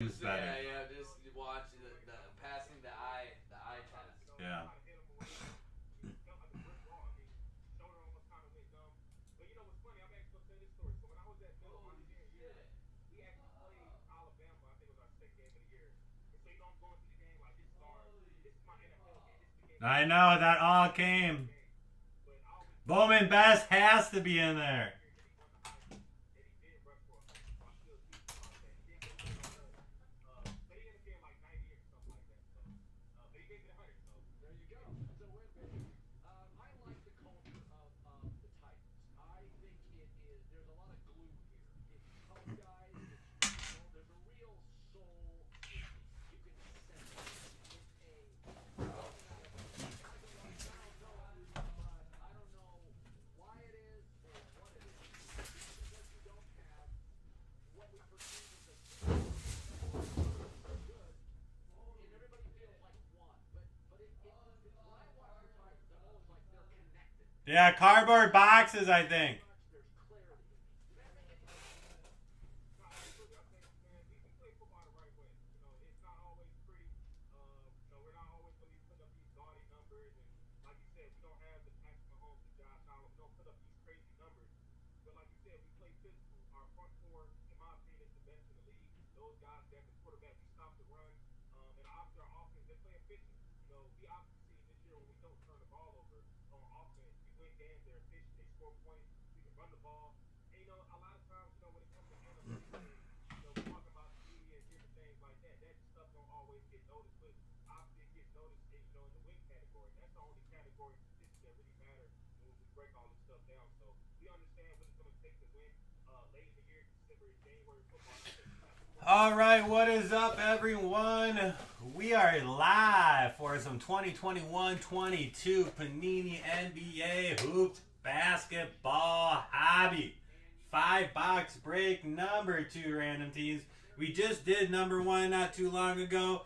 Yeah, just watch the passing the eye test. Yeah. Holy shit! Holy I know that all came. Bowman Best has to be in there. There you go. It's a win, baby. I like the culture of the Titans. I think it is. There's a lot of glue here. It's tough guys. There's a real soul in it. You can sense it. It's a. I don't know why it is or what it is. Because you don't have what we perceive as a good, and everybody feels like one. But when I watch the Titans, I'm always like they're connected. Yeah, cardboard boxes, I think. There's clarity. All right, what is up, everyone? We are live for some 2021-22 Panini NBA Hoops Basketball Hobby. 5-box break number 2 random teams. We just did number 1 not too long ago.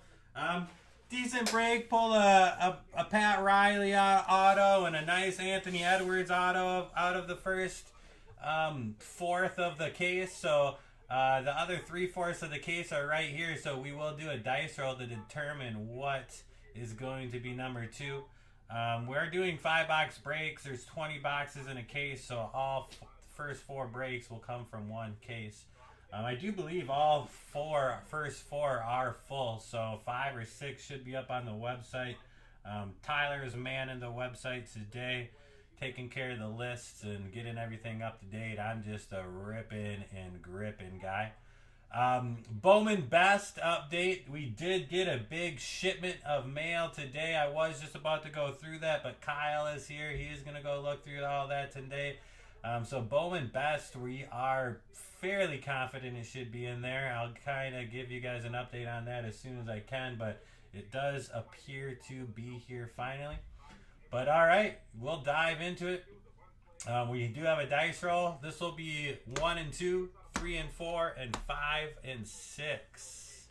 Decent break. Pull a Pat Riley auto and a nice Anthony Edwards auto out of the first fourth of the case. So the other 3/4 of the case are right here, so we will do a dice roll to determine what is going to be number 2. We're doing 5-box breaks. There's 20 boxes in a case, so all first 4 breaks will come from one case. I do believe all first four are full, so 5 or 6 should be up on the website. Tyler is manning the website today, taking care of the lists and getting everything up to date. I'm just a ripping and gripping guy. Bowman Best update. We did get a big shipment of mail today. I was just about to go through that, but Kyle is here. He is going to go look through all that today. So Bowman Best, we are fairly confident it should be in there. I'll kind of give you guys an update on that as soon as I can, but it does appear to be here finally. But all right, we'll dive into it. We do have a dice roll. This will be 1 and 2, 3 and 4, and 5 and 6.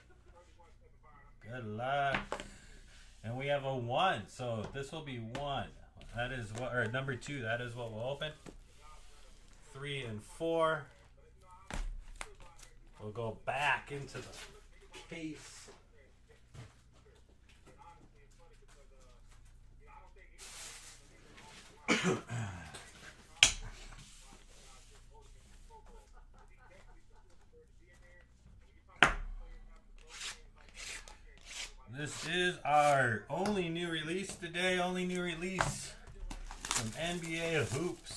Good luck. And we have a 1, so this will be 1. That is what, or number 2. That is what we'll open. 3 and 4. We'll go back into the case. This is our only new release today. Only new release from NBA Hoops.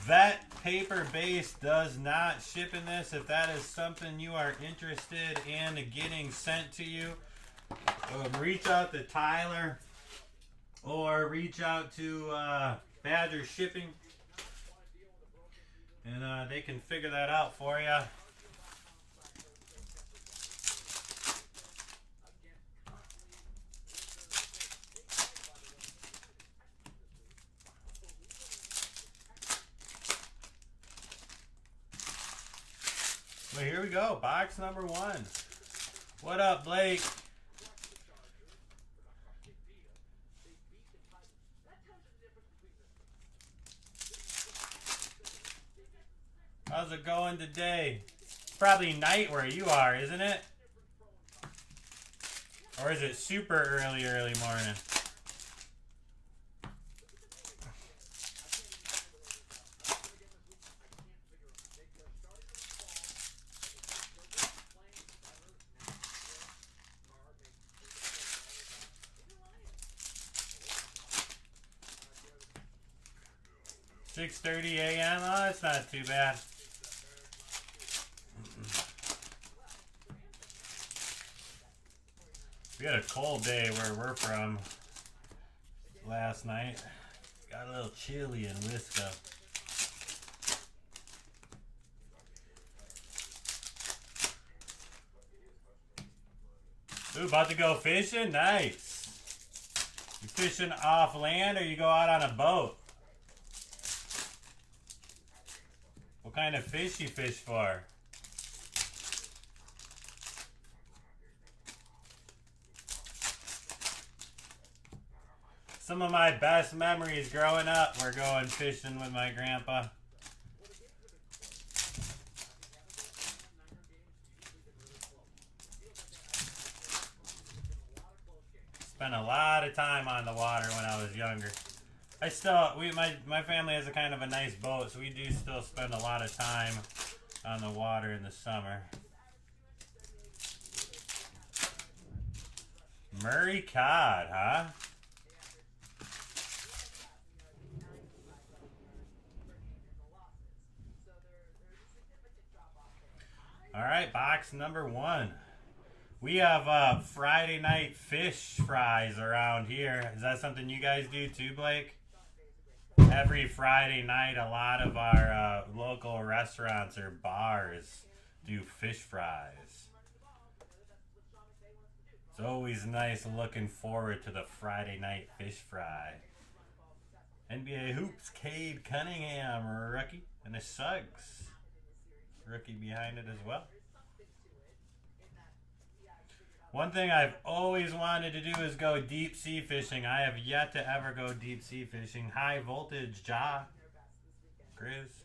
Vet paper base does not ship in this. If that is something you are interested in getting sent to you, reach out to Tyler or reach out to Badger Shipping, and they can figure that out for you. But here we go, box number 1. What up, Blake? How's it going today? probably night where you are, isn't it? Or is it super early morning? $6:30 a.m. Oh, that's not too bad. We had a cold day where we're from last night. Got a little chilly in Wisco. Ooh, about to go fishing? Nice. You fishing off land or you go out on a boat? What kind of fish you fish for? Some of my best memories growing up were going fishing with my grandpa. Spent a lot of time on the water when I was younger. My family has a kind of a nice boat, so we do still spend a lot of time on the water in the summer. Murray cod, huh? All right, box number 1. We have Friday night fish fries around here. Is that something you guys do too, Blake? Every Friday night, a lot of our local restaurants or bars do fish fries. It's always nice looking forward to the Friday night fish fry. NBA Hoops, Cade Cunningham, rookie, and the Suggs, rookie behind it as well. One thing I've always wanted to do is go deep sea fishing. I have yet to ever go deep sea fishing. High voltage, Ja, Grizz.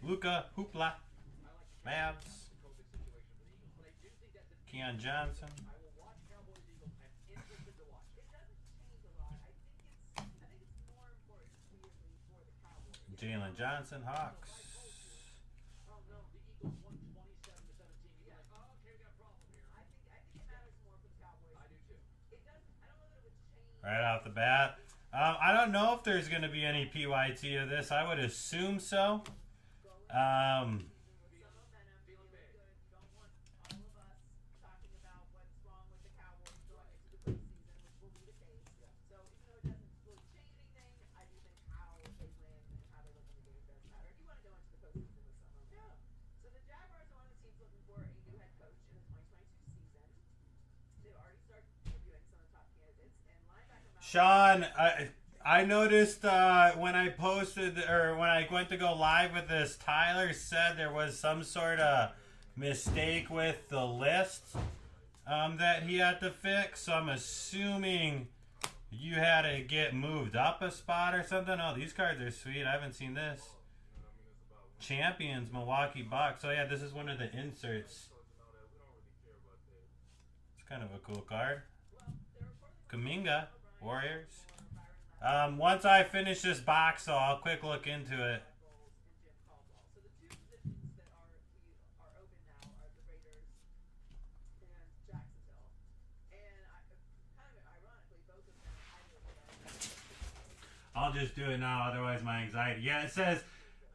Luka, Hoopla, Mavs, Keon Johnson. Jalen Johnson, Hawks. Right off the bat. I don't know if there's going to be any PYT of this. I would assume so. Sean, I noticed when I posted or when I went to go live with this, Tyler said there was some sort of mistake with the list that he had to fix. So I'm assuming you had to get moved up a spot or something. Oh, these cards are sweet. I haven't seen this. Champions, Milwaukee Bucks. Oh yeah, this is one of the inserts. It's kind of a cool card. Kuminga, Warriors. Once I finish this box, though, I'll quick look into it. I'll just do it now, otherwise my anxiety. Yeah, it says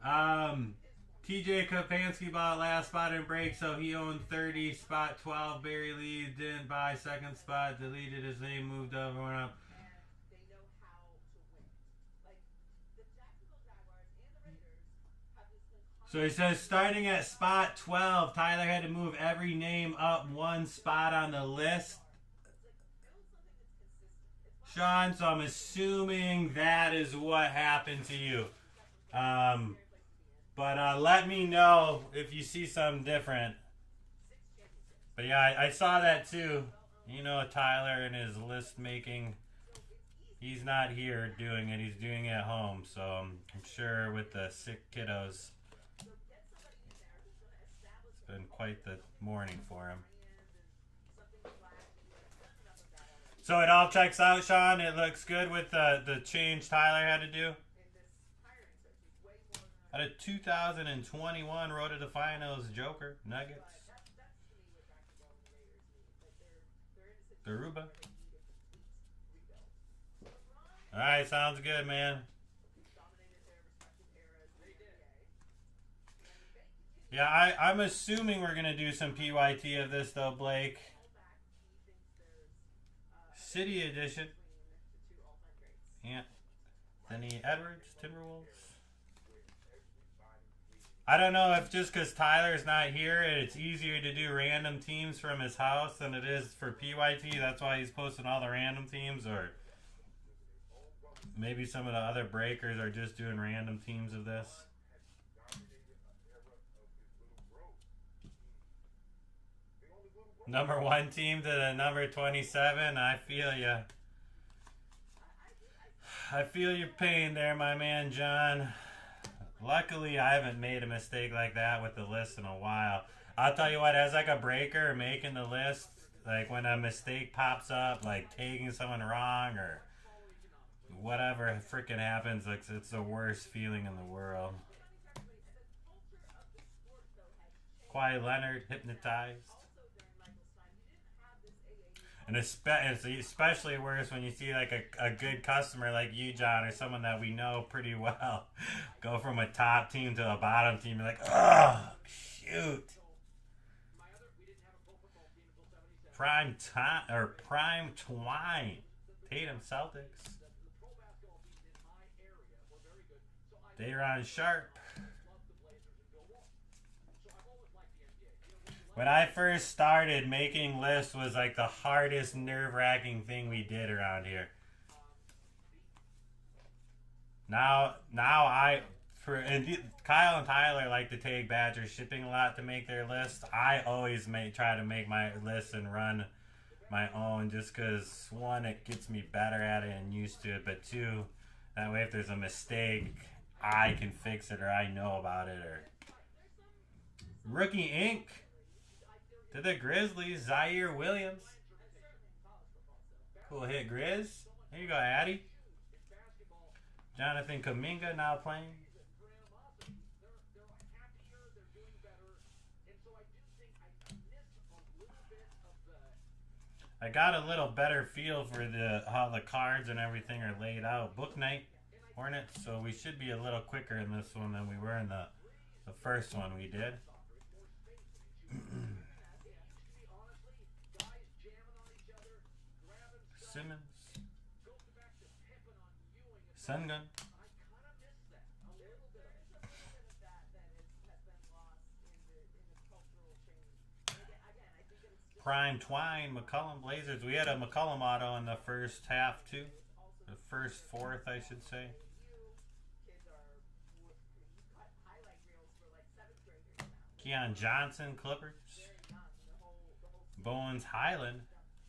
TJ Kapansky bought last spot in break, so he owned 30. Spot 12, Barry Lee didn't buy second spot, deleted his name, moved over, went up. So he says starting at spot 12, Tyler had to move every name up one spot on the list. Sean, so I'm assuming that is what happened to you. But let me know if you see something different. But yeah, I saw that too. You know, Tyler and his list making, he's not here doing it. He's doing it at home. So I'm sure with the sick kiddos, it's been quite the morning for him. So it all checks out, Sean. It looks good with the change Tyler had to do. Out of 2021 Road to the Finals Joker Nuggets. Garuba. Alright, sounds good, man. Yeah, I'm assuming we're going to do some PYT of this, though, Blake. City Edition. Anthony Edwards, Timberwolves. I don't know if just because Tyler's not here, it's easier to do random teams from his house than it is for PYT. That's why he's posting all the random teams, or maybe some of the other breakers are just doing random teams of this. Number 1 team to the number 27. I feel you. I feel your pain there, my man, John. Luckily, I haven't made a mistake like that with the list in a while. I'll tell you what, as like a breaker making the list, like when a mistake pops up, like taking someone wrong or whatever freaking happens, like it's the worst feeling in the world. Kawhi Leonard, hypnotized. And it's especially worse when you see like a good customer like you, John, or someone that we know pretty well go from a top team to a bottom team. You're like, oh, shoot. Prime Twine. Tatum Celtics. Day'Ron Sharp. When I first started, making lists was like the hardest, nerve-wracking thing we did around here. Now Kyle and Tyler like to take Badger shipping a lot to make their list. I always try to make my list and run my own, just because 1, it gets me better at it and used to it, but 2, that way if there's a mistake, I can fix it or I know about it. Or Rookie Inc. To the Grizzlies, Zaire Williams. Cool hit, Grizz. There you go, Addy. Jonathan Kuminga now playing. I got a little better feel for how the cards and everything are laid out. Book night, Hornets, so we should be a little quicker in this one than we were in the first one we did. Simmons. Sengun. Prime Twine, McCollum Blazers. We had a McCollum auto in the first half too. The first fourth, I should say. Keon Johnson, Clippers. Bowens Highland,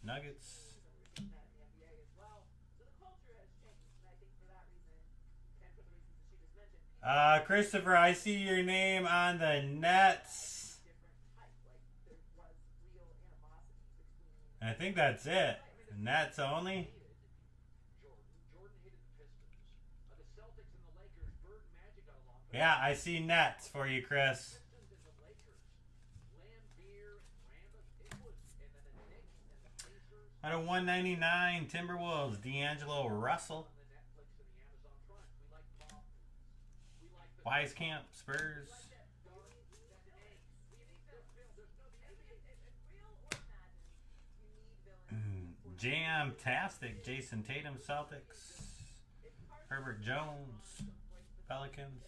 Nuggets. Christopher, I see your name on the Nets. I think that's it. Nets only. Yeah, I see Nets for you, Chris. Out of 199, Timberwolves, D'Angelo Russell. Wieskamp, Spurs. Jam-tastic, Jason Tatum, Celtics. Herbert Jones, Pelicans.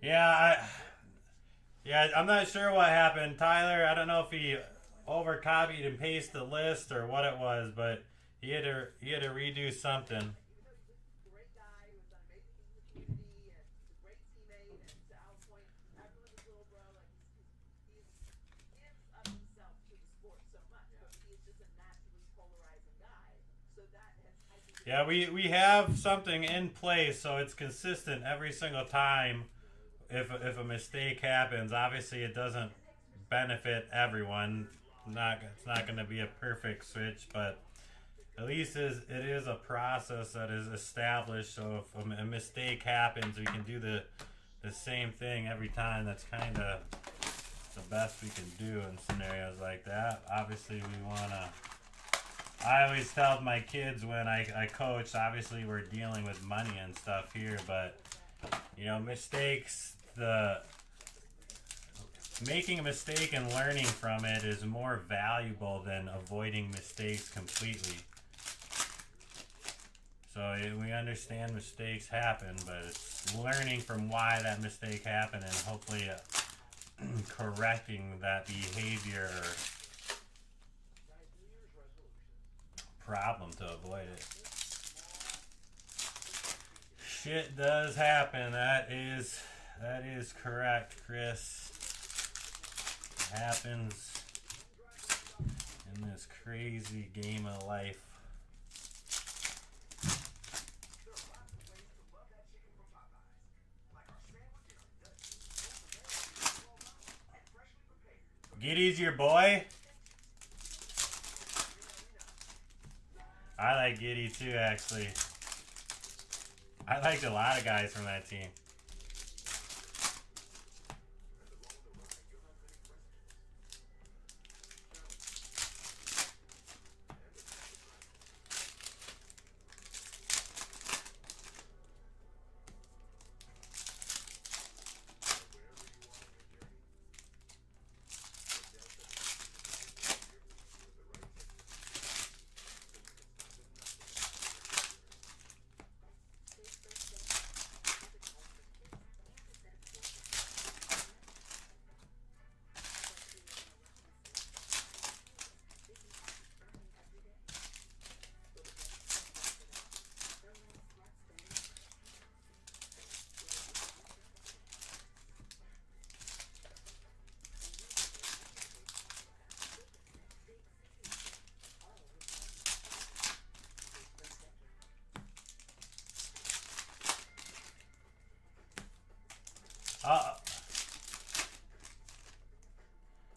Yeah, I'm not sure what happened. Tyler, I don't know if he overcopied and pasted the list or what it was, but he had to redo something. Yeah, we have something in place so it's consistent every single time. If a mistake happens, obviously it doesn't benefit everyone. It's not going to be a perfect switch, but at least it is a process that is established. So if a mistake happens, we can do the same thing every time. That's kind of the best we can do in scenarios like that. Obviously, we want to. I always tell my kids when I coach, obviously we're dealing with money and stuff here, but mistakes, making a mistake and learning from it is more valuable than avoiding mistakes completely. So we understand mistakes happen, but it's learning from why that mistake happened and hopefully correcting that behavior or problem to avoid it. Shit does happen. That is correct, Chris. It happens in this crazy game of life. Giddy's your boy? I like Giddy too, actually. I liked a lot of guys from that team.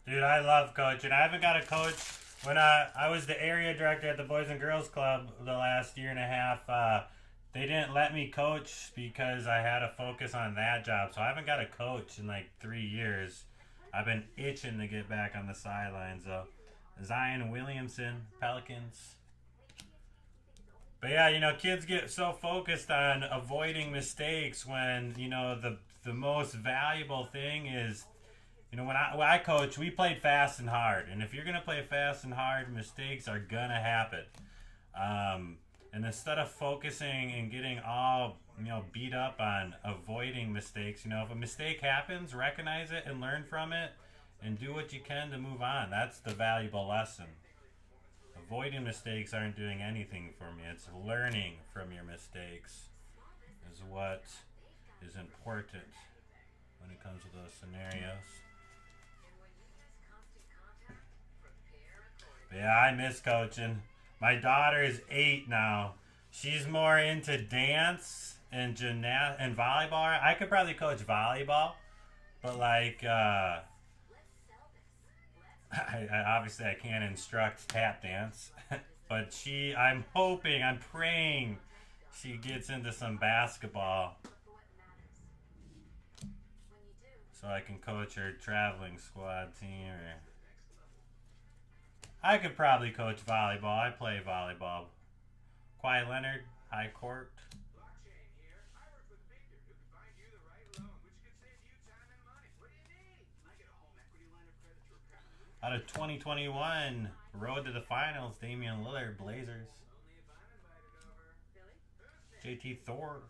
Dude, I love coaching. I haven't got a coach. When I was the area director at the Boys and Girls Club the last year and a half, they didn't let me coach because I had to focus on that job. So I haven't got a coach in like 3 years. I've been itching to get back on the sidelines, though. Zion Williamson, Pelicans. But yeah, kids get so focused on avoiding mistakes when, the most valuable thing is, when I coach, we played fast and hard. And if you're going to play fast and hard, mistakes are going to happen. And instead of focusing and getting all, beat up on avoiding mistakes, if a mistake happens, recognize it and learn from it and do what you can to move on. That's the valuable lesson. Avoiding mistakes aren't doing anything for me. It's learning from your mistakes is what is important when it comes to those scenarios. But yeah, I miss coaching. My daughter is 8 now. She's more into dance and and volleyball. I could probably coach volleyball, but obviously I can't instruct tap dance. But I'm praying she gets into some basketball so I can coach her traveling squad team. I could probably coach volleyball. I play volleyball. Kawhi Leonard, high court. Out of 2021, road to the finals, Damian Lillard, Blazers. JT Thor.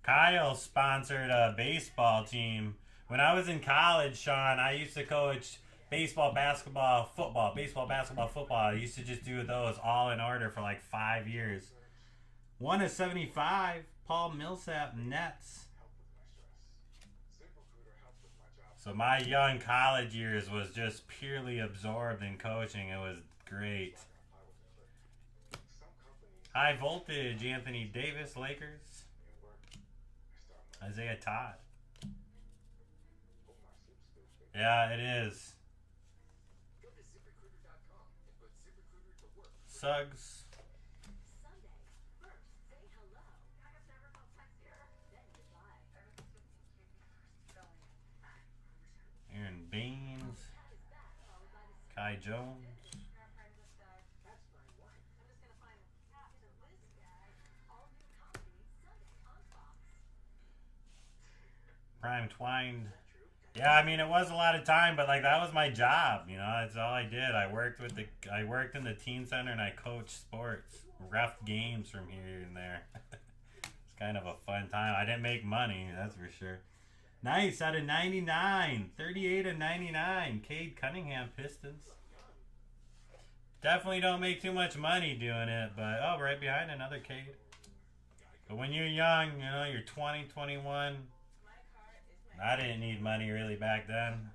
Kyle sponsored a baseball team. When I was in college, Sean, I used to coach baseball, basketball, football. Baseball, basketball, football. I used to just do those all in order for like 5 years. 1/75, Paul Millsap, Nets. So my young college years was just purely absorbed in coaching. It was great. High voltage, Anthony Davis, Lakers. Isaiah Todd. Yeah, it is. Suggs. Aaron Baines. Kai Jones. Prime Twined. Yeah, I mean it was a lot of time, but like that was my job, you know. That's all I did. I worked in the teen center and I coached sports, ref games from here and there. It's kind of a fun time. I didn't make money, that's for sure. Nice, out of 99, 38 of 99, Cade Cunningham Pistons. Definitely don't make too much money doing it, but oh, right behind another Cade. But when you're young, you know, you're 20, 21. I didn't need money really back then.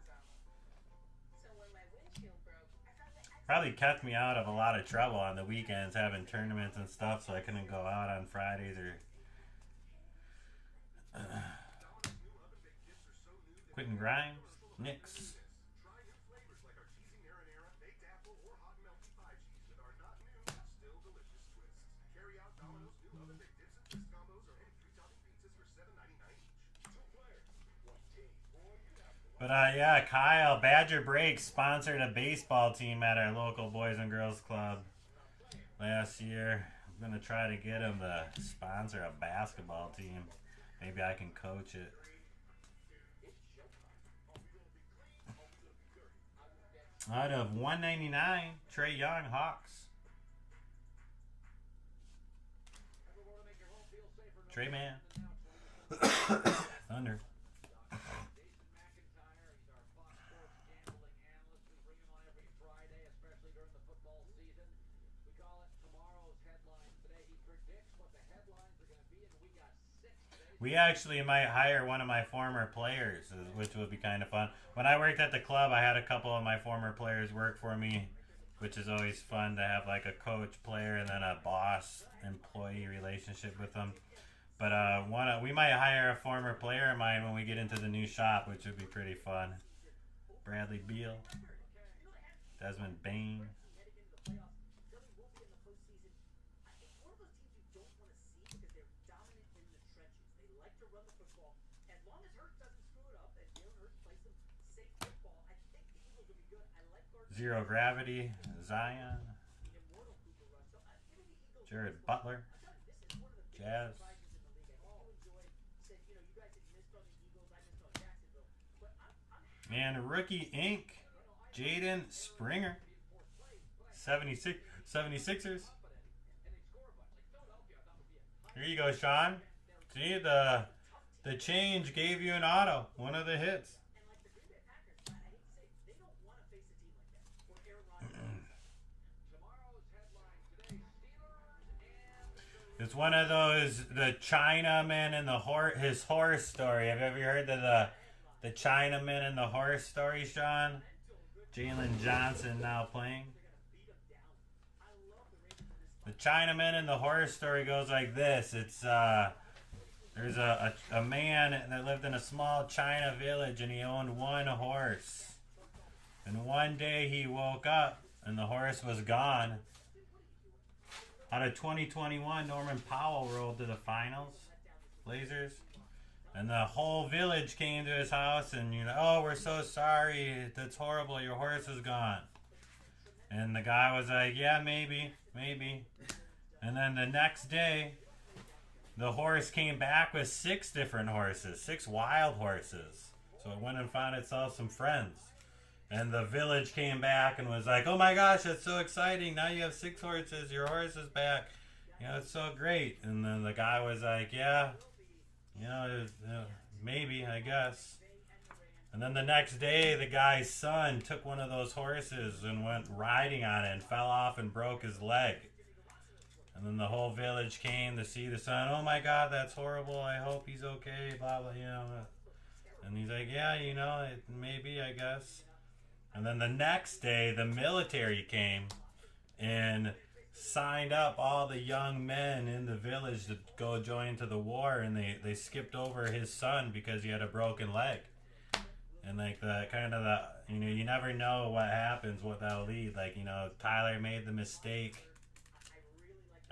Probably kept me out of a lot of trouble on the weekends having tournaments and stuff, so I couldn't go out on Fridays or... Quentin Grimes, Knicks. But yeah, Kyle, Badger Break sponsored a baseball team at our local Boys and Girls Club last year. I'm going to try to get him to sponsor a basketball team. Maybe I can coach it. Out of 199, Trey Young, Hawks. Trey Man. Thunder. We actually might hire one of my former players, which would be kind of fun. When I worked at the club, I had a couple of my former players work for me, which is always fun to have like a coach, player, and then a boss-employee relationship with them. But we might hire a former player of mine when we get into the new shop, which would be pretty fun. Bradley Beal, Desmond Bain. Zero Gravity, Zion, Jared Butler, Jazz. And Rookie Inc., Jaden Springer, 76ers. Here you go, Sean. See, the change gave you an auto, one of the hits. It's one of those, the Chinaman and his horse story. Have you ever heard of the Chinaman and the horse story, Sean? Jalen Johnson now playing. The Chinaman and the horse story goes like this. It's there's a man that lived in a small China village and he owned one horse. And one day he woke up and the horse was gone. Out of 2021, Norman Powell rolled to the finals, Blazers, and the whole village came to his house and, you know, oh, we're so sorry, that's horrible, your horse is gone. And the guy was like, yeah, maybe. And then the next day, the horse came back with 6 different horses, 6 wild horses. So it went and found itself some friends. And the village came back and was like, oh my gosh, that's so exciting. Now you have 6 horses. Your horse is back. You know, it's so great. And then the guy was like, yeah, you know, maybe, I guess. And then the next day, the guy's son took one of those horses and went riding on it and fell off and broke his leg. And then the whole village came to see the son. Oh my God, that's horrible. I hope he's okay. Blah, blah, you know. And he's like, yeah, you know, maybe, I guess. And then the next day, the military came and signed up all the young men in the village to go join to the war, and they skipped over his son because he had a broken leg. And like you never know what happens, what that'll lead. Like, you know, Tyler made the mistake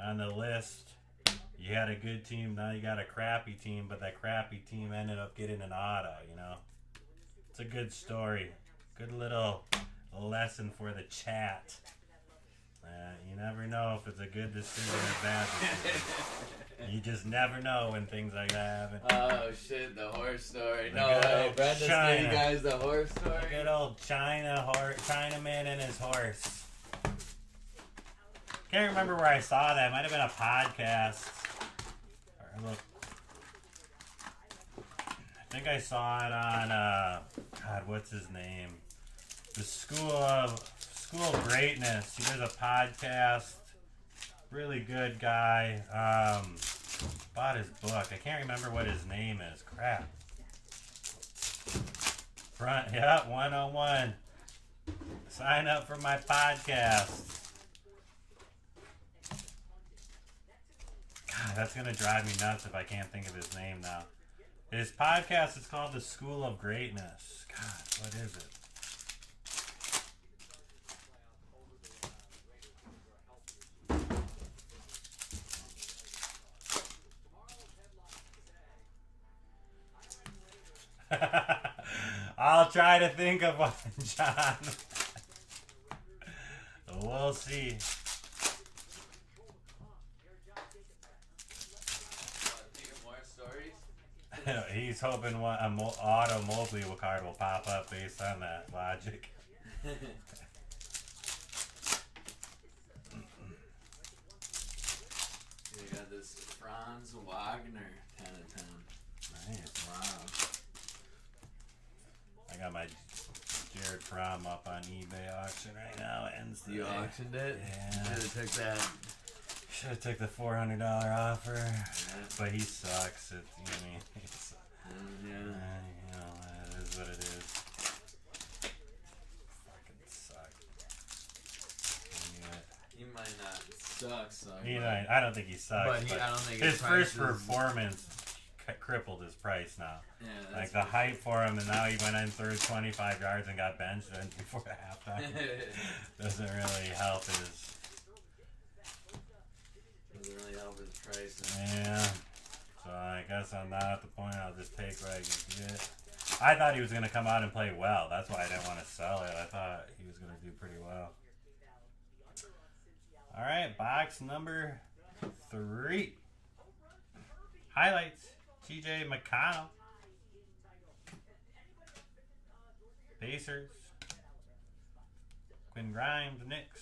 on the list. You had a good team, now you got a crappy team, but that crappy team ended up getting an auto, you know. It's a good story. Good little lesson for the chat. You never know if it's a good decision or bad decision. You just never know when things like that happen. Oh shit, the horse story. The No good way, old Brenda's China. giving you guys the horse story. Good old Chinaman and his horse. Can't remember where I saw that. Might have been a podcast. Or look, I think I saw it on God, what's his name? The School of Greatness. He does a podcast. Really good guy. Bought his book. I can't remember what his name is. Crap. Yeah, 101. Sign up for my podcast. God, that's going to drive me nuts if I can't think of his name now. His podcast is called The School of Greatness. God, what is it? I'll try to think of one, John. We'll see. More stories? He's hoping an auto Mobley card will pop up based on that logic. You got this Franz Wagner 10 of 10. Nice. Wow. I got my Jared Fromm up on eBay auction right now. Ends You today. auctioned it? Yeah. Should have took that. Should have took the $400 offer, Yeah. but he sucks. It, you know, Yeah. you know, it is what it is. Fucking suck. He might not suck, so. I don't think he sucks. But But I don't think his first price is- performance crippled his price now. Yeah, Like the hype for him, and now he went in third 25 yards and got benched before the halftime. Doesn't really help his. Doesn't really help his price. Yeah. So I guess I'm not at the point. I'll just take what I can get. I thought he was gonna come out and play well. That's why I didn't want to sell it. I thought he was gonna do pretty well. All right, box number 3. Highlights. TJ McConnell. Pacers. Quinn Grimes, Knicks.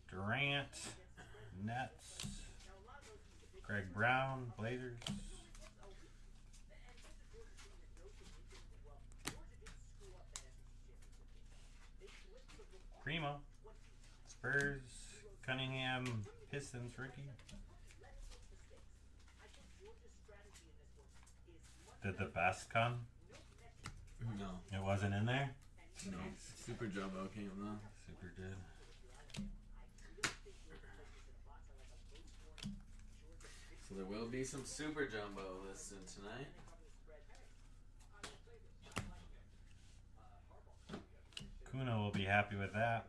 Durant, Nets. Greg Brown, Blazers. Primo, Spurs, Cunningham, Pistons, rookie. Did the best come? No. It wasn't in there? No. Super Jumbo came though. Super did. So there will be some Super Jumbo listed tonight. Kuno will be happy with that.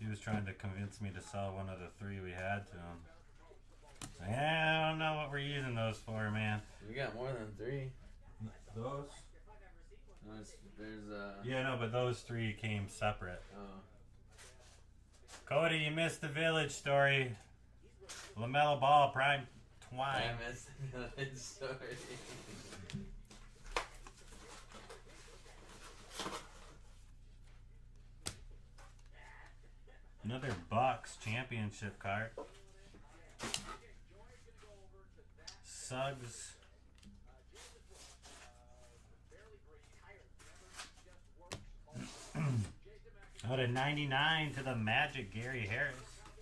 He was trying to convince me to sell one of the 3 we had to him. Yeah, I don't know what we're using those for, man. We got more than 3. Those? There's Yeah, no, but those 3 came separate. Oh. Cody, you missed the Village story. LaMelo Ball, prime twine. I missed the story. Another Bucks championship card. Suggs. Out of 99 to the Magic, Gary Harris.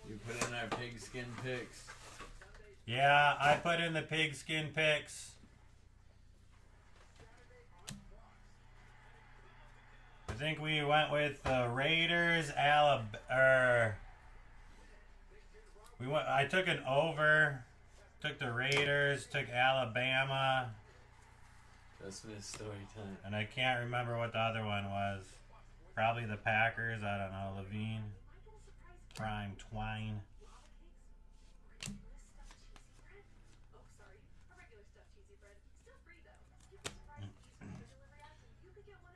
You put in our pigskin picks. Yeah, I put in the pigskin picks. I think we went with the Raiders, I took an over, took the Raiders, took Alabama, Christmas story time. and I can't remember what the other one was. Probably the Packers. I don't know. Levine, Prime Twine.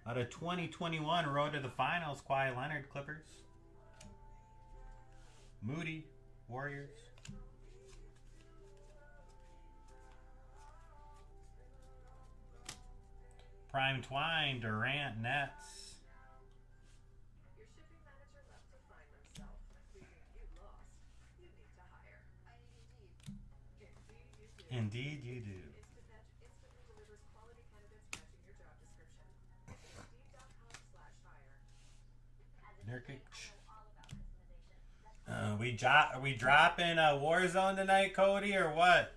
Out of 2021, road to the finals, Kawhi Leonard, Clippers. Moody, Warriors. Prime Twine, Durant, Nets. Your shipping manager left to find themselves. Figured you lost. You need to hire. Indeed you do. InstantMatch instantly delivers quality candidates matching your job description. Indeed.com/hire. Nurkic. We dropping a Warzone tonight, Cody, or what?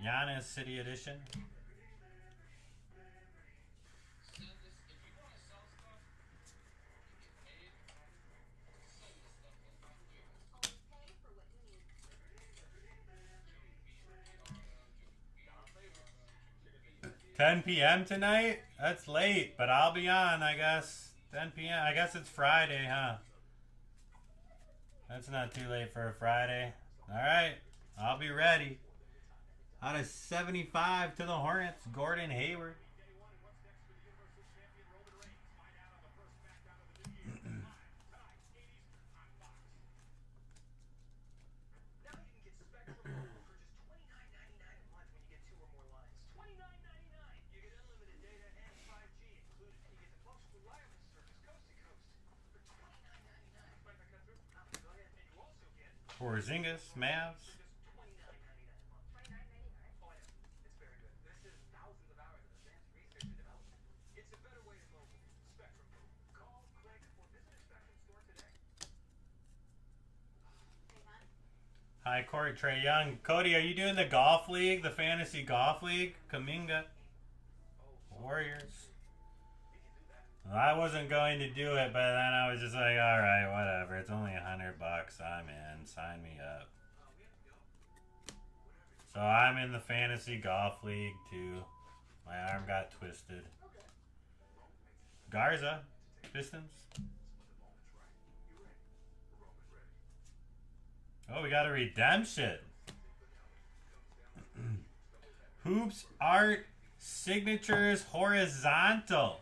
Giannis City Edition. $10 p.m. tonight? That's late, but I'll be on, I guess. 10 p.m. I guess it's Friday, huh? That's not too late for a Friday. Alright, I'll be ready. Out of 75 to the Hornets, Gordon Hayward. Porzingis, Mavs. Hi, Corey Trey Young. Cody, are you doing the golf league, the fantasy golf league? Kaminga. Warriors. Well, I wasn't going to do it, but then I was just like, all right, whatever. It's only $100. I'm in. Sign me up. So I'm in the fantasy golf league too. My arm got twisted. Garza, Pistons. Oh, we got a redemption. Hoops Art Signatures Horizontal.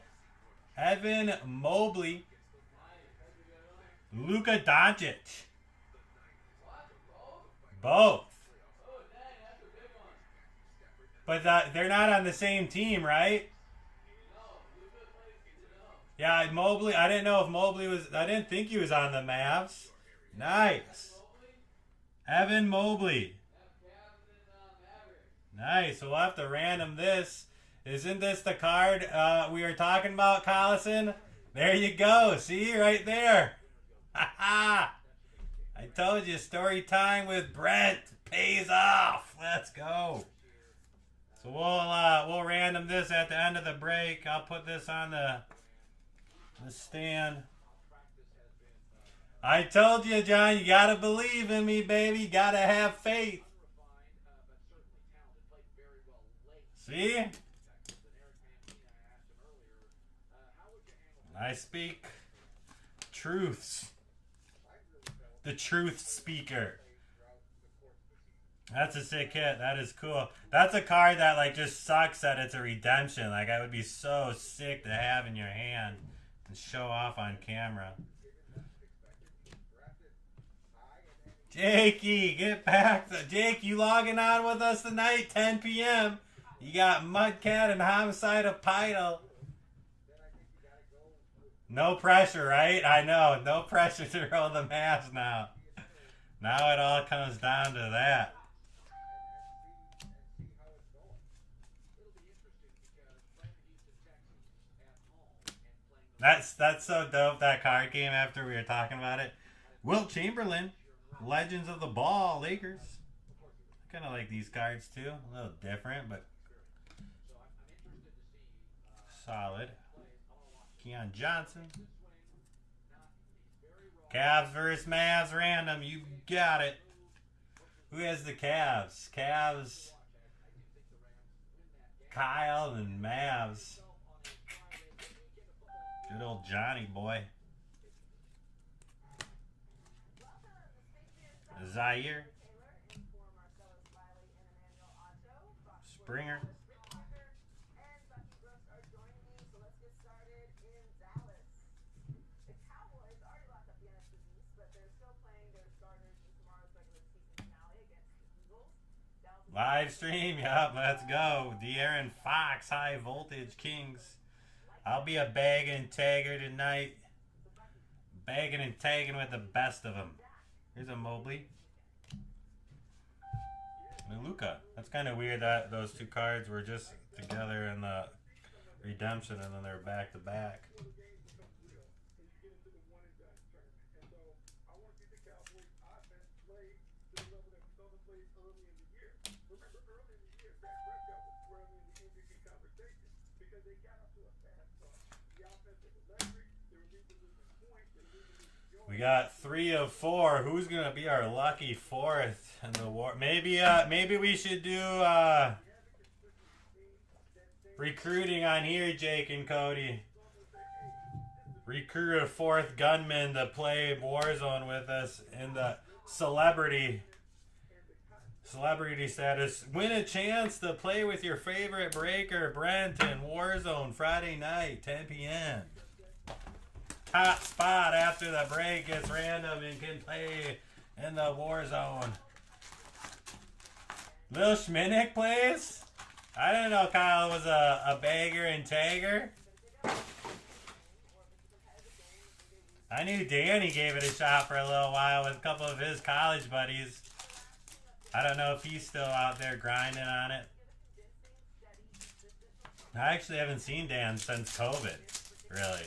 Evan Mobley. Luka Doncic. Both. But they're not on the same team, right? Yeah, Mobley. I didn't know if Mobley was. I didn't think he was on the Mavs. Nice. Evan Mobley. Nice. So we'll have to random this. Isn't this the card we were talking about, Collison? There you go. See, right there. Ha ha. I told you, story time with Brent pays off. Let's go. So we'll random this at the end of the break. I'll put this on the stand. I told you, John, you gotta believe in me, baby. You gotta have faith. See? I speak truths. The truth speaker. That's a sick hit. That is cool. That's a card that like just sucks that it's a redemption. Like I would be so sick to have in your hand and show off on camera. Jakey, get back. Jake, you logging on with us tonight, 10 p.m. You got Mudcat and Homicide of Pidal. No pressure, right? I know. No pressure to roll the Mavs now. Now it all comes down to that. That's so dope. That card came after we were talking about it. Wilt Chamberlain, Legends of the Ball, Lakers. I kind of like these cards too. A little different, but solid. Keon Johnson. Cavs versus Mavs random. You got it. Who has the Cavs? Cavs. Kyle and Mavs. Good old Johnny boy. Zaire. Springer. Live stream, yep, let's go. De'Aaron Fox, High Voltage Kings. I'll be a bag and tagger tonight. Bagging and tagging with the best of them. Here's a Mobley. And Luka. That's kind of weird that those two cards were just together in the redemption and then they're back to back. We got 3 of 4. Who's gonna be our lucky 4th in the war? Maybe we should do recruiting on here, Jake and Cody. Recruit a 4th gunman to play Warzone with us in the celebrity status. Win a chance to play with your favorite breaker, Brent, in Warzone Friday night, 10 p.m. Top spot after the break gets random and can play in the Warzone. Lil Schminnick plays? I didn't know Kyle was a bagger and tagger. I knew Danny gave it a shot for a little while with a couple of his college buddies. I don't know if he's still out there grinding on it. I actually haven't seen Dan since COVID, really.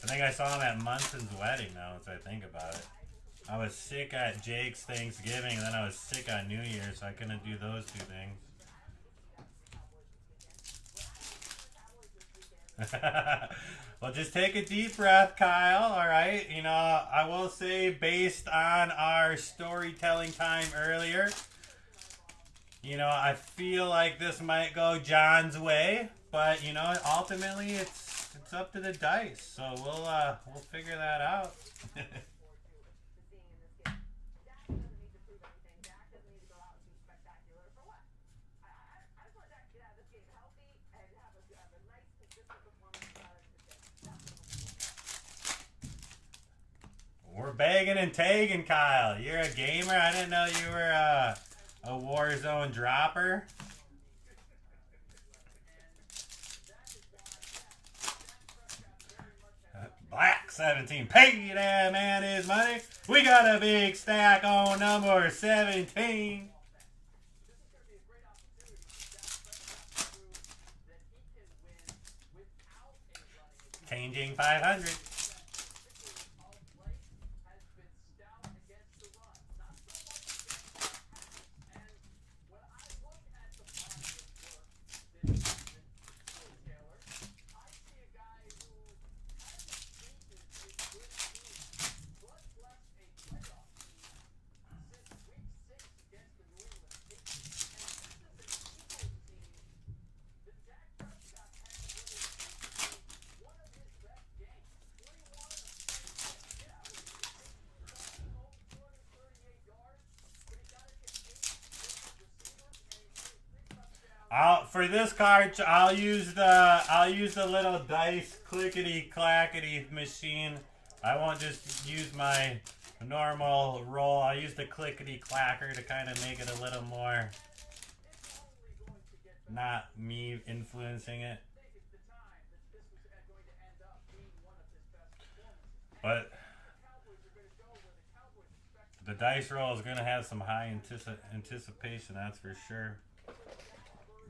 I think I saw him at Munson's wedding now, as I think about it. I was sick at Jake's Thanksgiving, and then I was sick on New Year's, so I couldn't do those two things. Well, just take a deep breath, Kyle, alright? You know, I will say, based on our storytelling time earlier, you know, I feel like this might go John's way, but, you know, ultimately it's up to the dice, so we'll figure that out. We're bagging and tagging, Kyle. You're a gamer? I didn't know you were a Warzone dropper. Black 17. Pay that man his money. We got a big stack on number 17. Changing 500. For this card, I'll use the little dice clickety clackety machine. I won't just use my normal roll. I'll use the clickety clacker to kind of make it a little more not me influencing it. But The dice roll is going to have some high anticipation, that's for sure.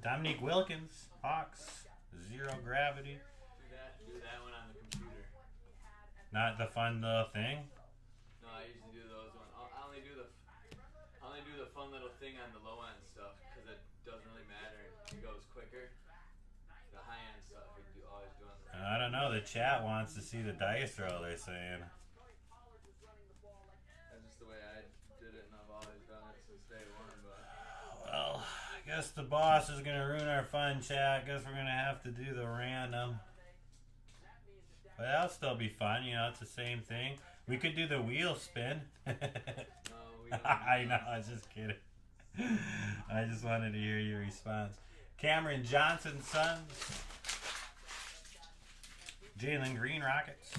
Dominique Wilkins, Hawks, 0 gravity. Do that one on the computer. Not the fun little thing. No, I usually do those ones. I only do the fun little thing on the low end stuff because it doesn't really matter. It goes quicker. The high end stuff you always do on the. I don't know. The chat wants to see the dice roll. They're saying. That's just the way I did it, and I've always done it since day one. But Well, I guess the boss is gonna ruin our fun, chat. I guess we're gonna have to do the random. But that'll still be fun. You know, it's the same thing. We could do the wheel spin. no, we don't. I know. I was just kidding. I just wanted to hear your response. Cameron Johnson, Suns. Jalen Green, Rockets.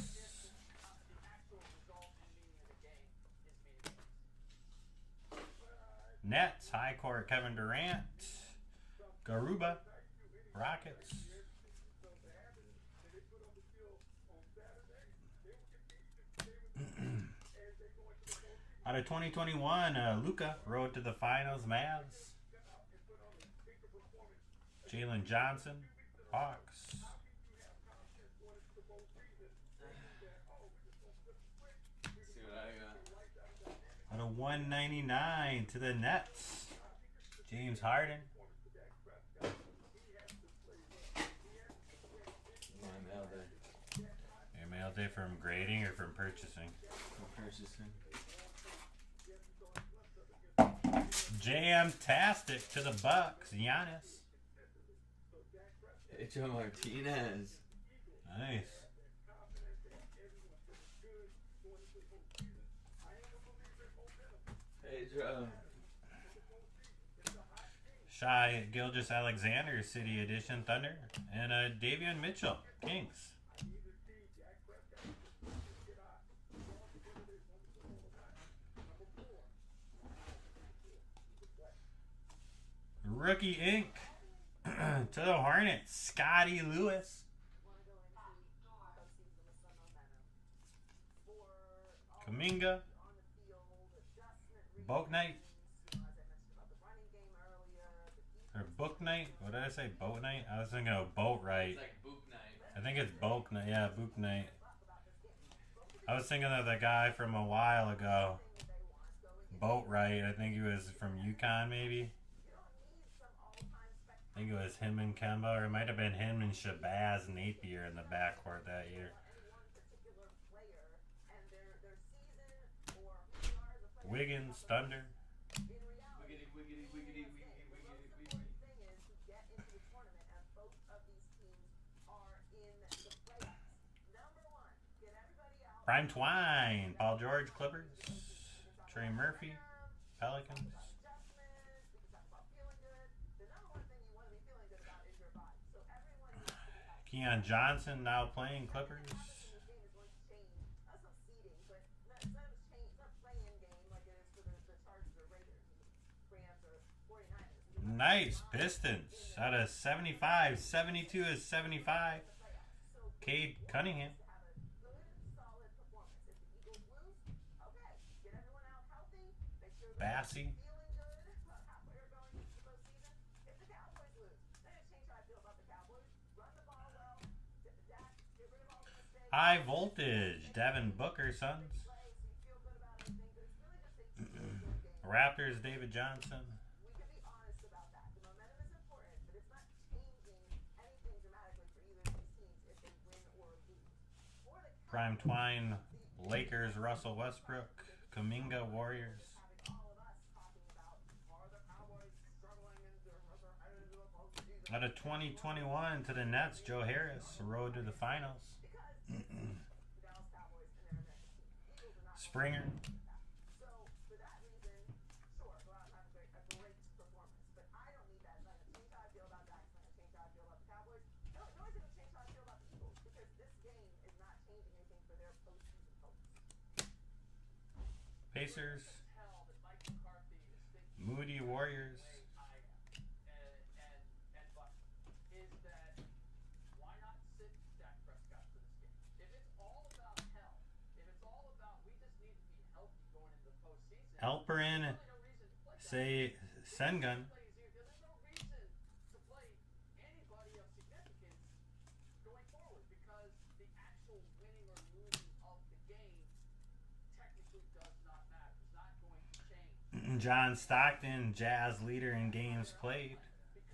Nets, high court, Kevin Durant. Garuba, Rockets. Out of 2021, Luka, road to the finals, Mavs. Jalen Johnson, Hawks. See what I got. Out of 199 to the Nets, James Harden. My mail day. Your mail day from grading or from purchasing? For purchasing. Jam-tastic to the Bucks, Giannis. Joe Martinez. Nice. Hey, Joe. Shai Gilgeous-Alexander, City Edition, Thunder. And Davion Mitchell, Kings. Rookie Inc. to the Hornets, Scotty Lewis. Kuminga. Boat Night. Or Book Night? What did I say? Boat Night? I was thinking of Boat Right. It's like Book Night. I think it's Boat Night. Yeah, Book Night. I was thinking of the guy from a while ago. Boat Right. I think he was from Yukon, maybe. I think it was him and Kemba, or it might have been him and Shabazz Napier in the backcourt that year. Wiggins, Thunder. Wiggity, wiggity, wiggity, wiggity, wiggity, wiggity. Prime Twine, Paul George, Clippers. Trey Murphy, Pelicans. Keon Johnson now playing Clippers. Nice. Pistons. Out of 75. 72 is 75. Cade Cunningham. Bassey. High voltage. Devin Booker, Suns. Raptors, David Johnson. Prime Twine, Lakers, Russell Westbrook. Kuminga, Warriors. Out of 2021 to the Nets, Joe Harris, road to the finals. Springer. Pacers. Moody, Warriors. Alperin, say Sengun. There's no reason to play anybody of significance going forward because the actual winning or losing of the game technically does not matter. It's not going to change. John Stockton, Jazz leader in games played.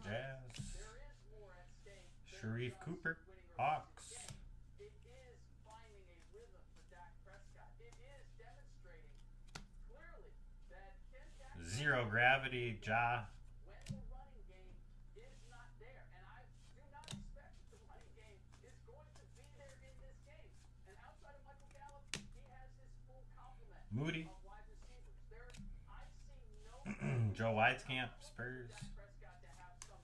Jazz. There is more at stake than Sharif just Cooper, winning or losing Hawks. the game. It is finding a rhythm for Dak Prescott. It is demonstrating clearly that can Dak Zero gravity, Ja. when the running game is not there. And I do not expect that the running game is going to be there in this game. And outside of Michael Gallup, he has his full complement Moody. of wide receivers. I see no Joe Wieskamp, Spurs. Dak Prescott to have some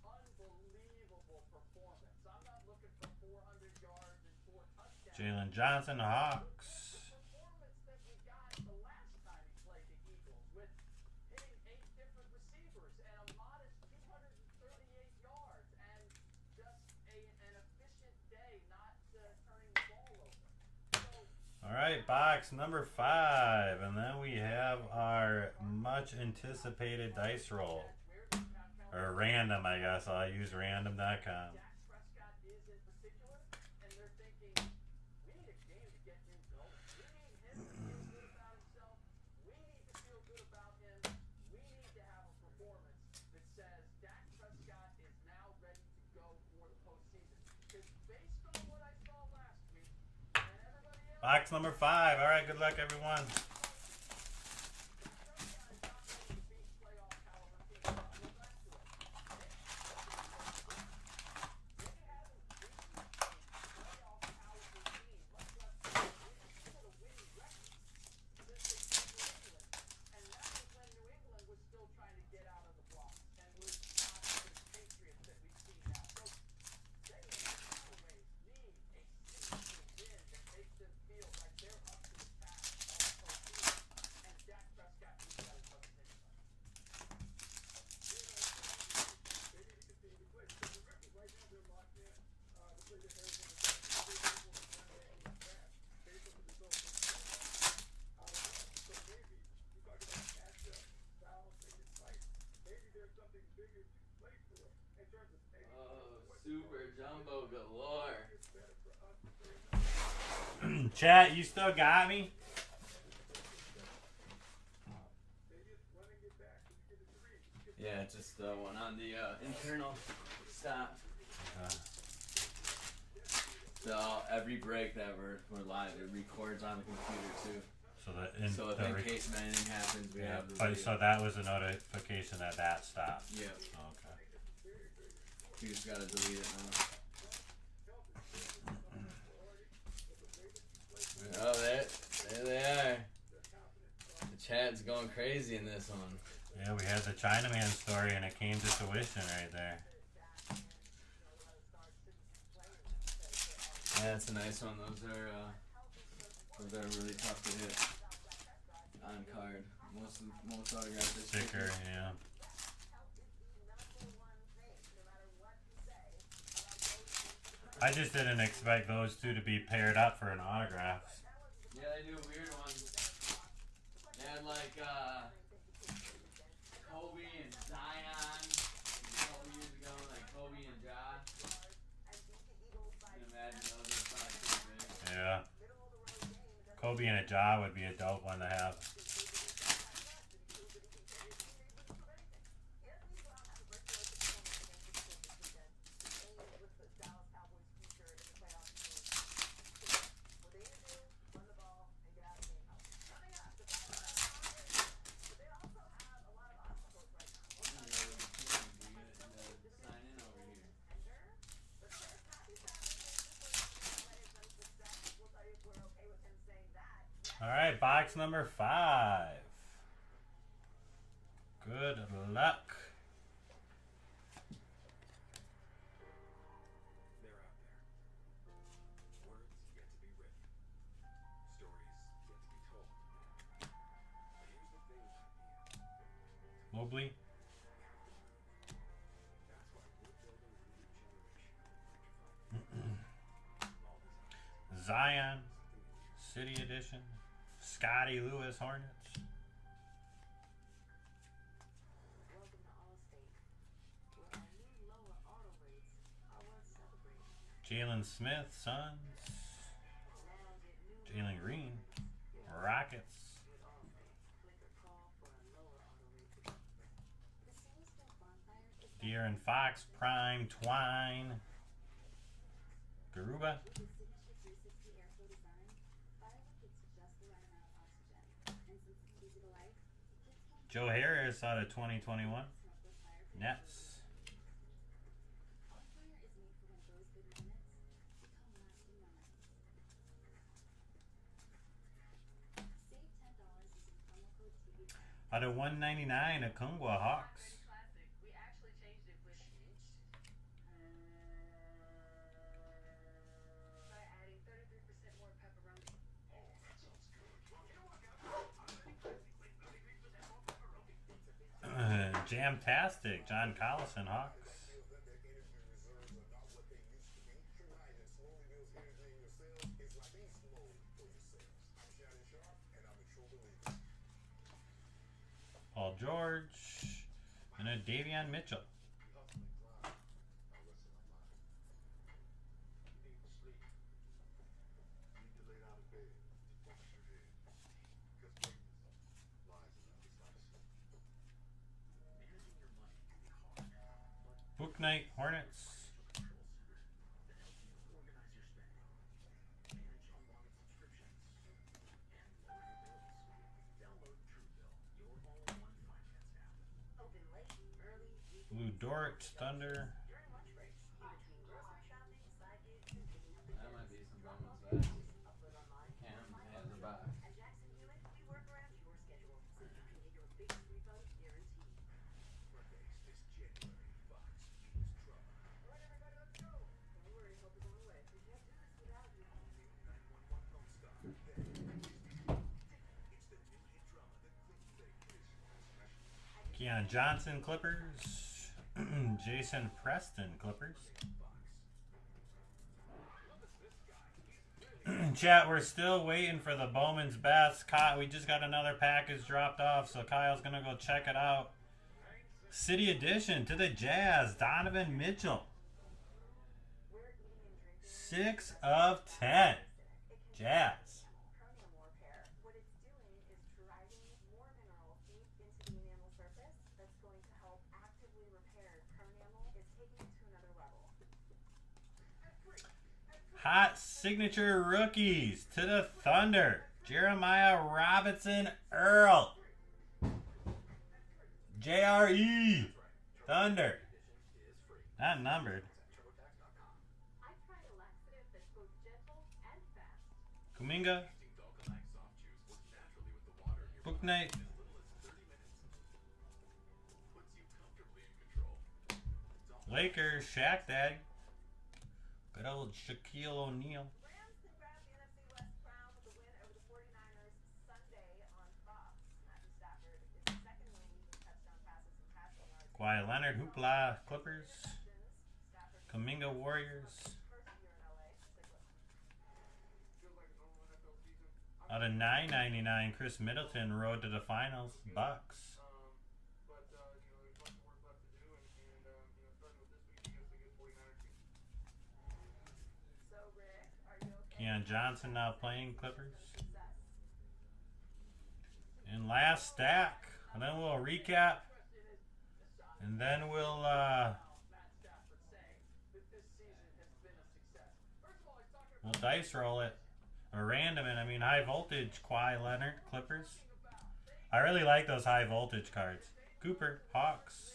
unbelievable performance. I'm not looking for 400 yards and 4 touchdowns. Jalen Johnson, Hawks. Performance that we got the last time he played the Eagles with hitting 8 different receivers and a modest 238 yards and just an efficient day, not turning the ball over. So All right, box number 5. And then we have our much anticipated dice roll. Or random, I guess. I'll use random.com. Dak Prescott is in particular, and they're thinking, we need a game to get him going. We need him to feel good about himself. We need to feel good about him. We need to have a performance that says Dak Prescott is now ready to go for the postseason. Because based on what I saw last week, and everybody else, Box number 5. All right, good luck, everyone. Prescott is not ready to beat playoff caliber teams. I'll go back to it. They haven't beaten a playoff caliber team, much less even a winning record, since they beat New England. And that was when New England was still trying to get out of the blocks and was not the Patriots that we've seen now. So they always need a signature win that makes them feel like they're up to the task of the postseason. And Dak Prescott needs that as much as anybody. They need to continue to play because remember, right now they're locked in to play the Arizona Cardinals. They're able to run that based on the results of the so maybe you talk about matchup, style, taking fight. Maybe there's something bigger to play for in terms of Super jumbo galore. it's better for us to play. Chat, you still got me? They just running it back. You get a 3. Yeah, just one on the internal stop. So every break that we're live, it records on the computer too. So that in So if the in case anything happens, we have the but video. so that was a notification that stopped. Yeah, Okay. you just gotta delete it now. Oh, there they are. The chat's going crazy in this one. Yeah, we had the Chinaman story and it came to fruition right there. Yeah, that's a nice one. Those are really tough to hit on card. Most autographs are Sticker, yeah. I just didn't expect those two to be paired up for an autograph. Yeah, they do weird ones. They had like Kobe and Zion a couple years ago, like Kobe and Josh. You can imagine those are probably pretty big. Yeah. Kobe and a Ja would be a dope one to have. Sign in over here. All right, box number 5. Good luck. They're out there. Words yet to be written. Stories yet to be told. But here's the thing about Ian. Mobley. That's why we're building a new generation. All designed Zion. City Edition. Scotty Lewis Hornets. Jalen Smith, Suns. Jalen Green, Rockets. De'Aaron Fox, Prime, Twine. Garuba. Joe Harris out of 2021. Nets. Out of 199, Okungwa Hawks. We actually changed it with by adding 33% more pepperoni. Oh, that sounds good. You know what, guys? I think 33% more pepperoni. Jamtastic, John Collison Hawks. Paul George and a Davion Mitchell. Book Night Hornets. Blue Dort, Thunder. That might be some Bowman's best. Cam has a box. Keon Johnson, Clippers. Jason Preston, Clippers. Chat, we're still waiting for the Bowman's Best. We just got another package dropped off, so Kyle's going to go check it out. City Edition to the Jazz, Donovan Mitchell. 6 of 10. Jazz. Hot signature rookies to the Thunder. Jeremiah Robinson Earl. JRE. Thunder. Not numbered. Kuminga. Book Night. Lakers. Shaq Daddy. Good old Shaquille O'Neal. Rams can grab the NFC West crown with a win over the 49ers Sunday on Fox. Matthew Stafford is the second leading touchdown passes and passing yards. Kawhi Leonard, Hoopla, Clippers. Kuminga, Warriors. First year in LA. Out of $9.99, Chris Middleton, Road to the Finals, Bucks. Keon Johnson now playing Clippers. And last stack. And then we'll recap. And then we'll dice roll it. Or random it. I mean high voltage Kawhi Leonard Clippers. I really like those high voltage cards. Cooper Hawks.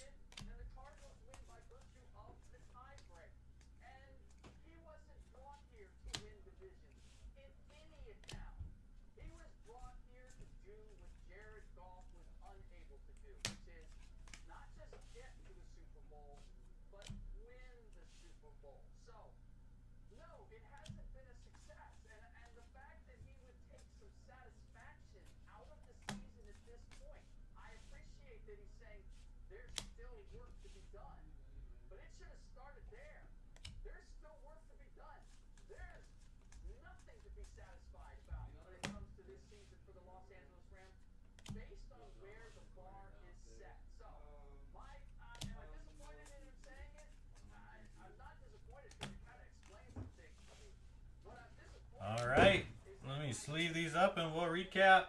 Let's leave these up and we'll recap.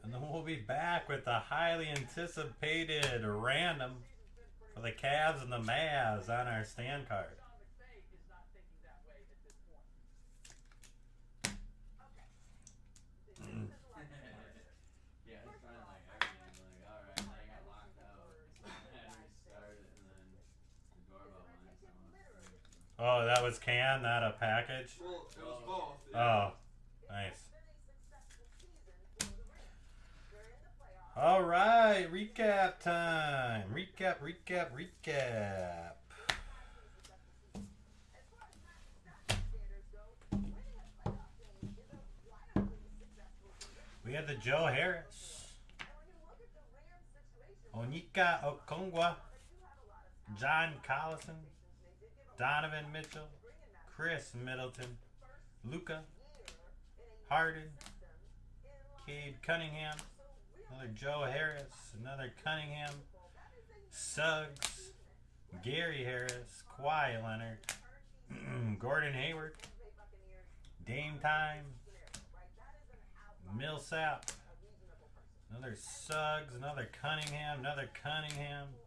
And then we'll be back with the highly anticipated random for the Cavs and the Mavs on our stand card. Yeah, it's kind of like everything. Like, all right, I got locked out. So I restarted, and then the doorbell went. So Oh, that was can, not a package? Well, it was both. Oh, nice. All right, recap time. Recap. We had the Joe Harris, Onika Okongwa, John Collison, Donovan Mitchell, Chris Middleton, Luka, Harden, Cade Cunningham, another Joe Harris, another Cunningham, Suggs, Gary Harris, Kawhi Leonard, Gordon Hayward, Dame Time, Millsap, another Suggs, another Cunningham,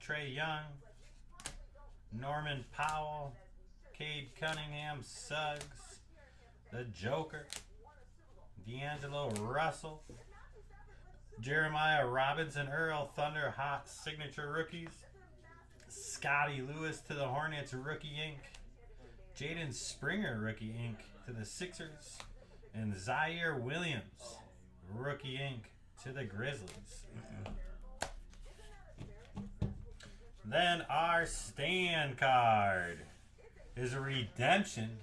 Trae Young, Norman Powell, Cade Cunningham, Suggs, the Joker, D'Angelo Russell, Jeremiah Robinson Earl, Thunder Hot Signature Rookies, Scotty Lewis to the Hornets Rookie Ink, Jaden Springer Rookie Ink to the Sixers, and Zaire Williams Rookie Ink to the Grizzlies. Then our stand card is a redemption.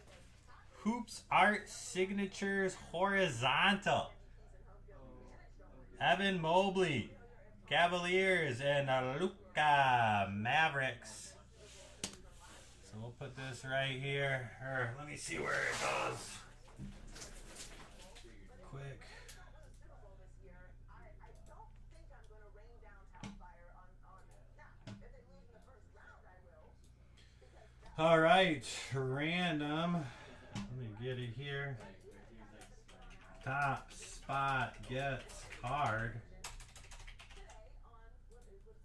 Hoops Art Signatures Horizontal. Evan Mobley, Cavaliers, and Luka Mavericks. So we'll put this right here. Or let me see where it goes. Quick. All right, random. Let me get it here. Top spot gets card.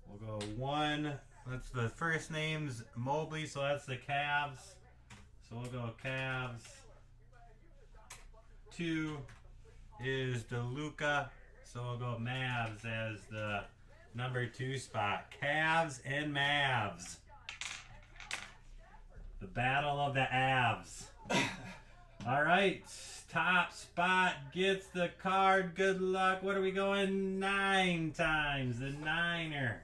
We'll go one. That's the first name's Mobley, so that's the Cavs. So we'll go Cavs. 2 is the Luka, so we'll go Mavs as the number 2 spot. Cavs and Mavs. The battle of the Avs. All right. Top spot gets the card. Good luck. What are we going? 9 times. The Niner.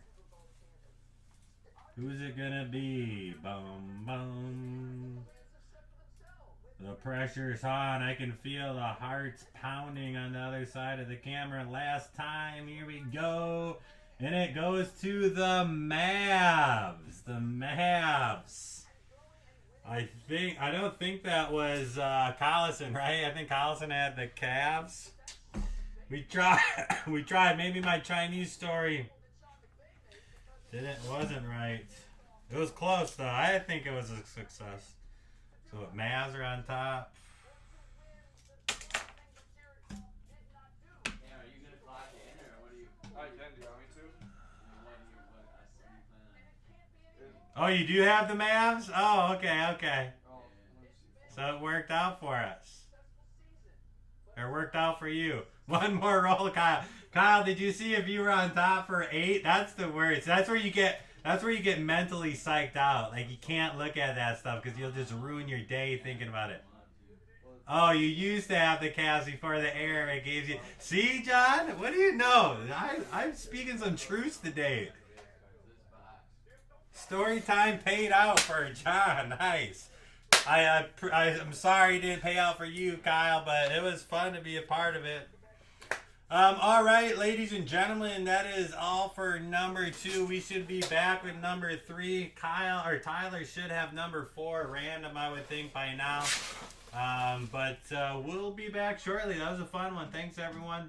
Who's it gonna be? Boom, boom. The pressure's on. I can feel the hearts pounding on the other side of the camera. Last time. Here we go. And it goes to the Mavs. The Mavs. I don't think that was Collison, right? I think Collison had the Cavs. We tried. Maybe my Chinese story wasn't right. It was close though. I think it was a success. So Mavs are on top. yeah, are you gonna clock in or what are you? I can. Do you want me to? Oh, you do have the Mavs? Oh, okay. Oh, let me see. So it worked out for us. Or worked out for you. One more roll, Kyle. Kyle, did you see if you were on top for 8? That's the worst. That's where you get mentally psyched out. Like you can't look at that stuff because you'll just ruin your day thinking about it. Oh, you used to have the Cavs before the air. It gave you. See, John? What do you know? I'm speaking some truth today. Story time paid out for John. Nice. I'm sorry it didn't pay out for you, Kyle, but it was fun to be a part of it. All right, ladies and gentlemen, that is all for number 2. We should be back with number 3. Tyler should have number 4 random, I would think, by now. But we'll be back shortly. That was a fun one. Thanks, everyone.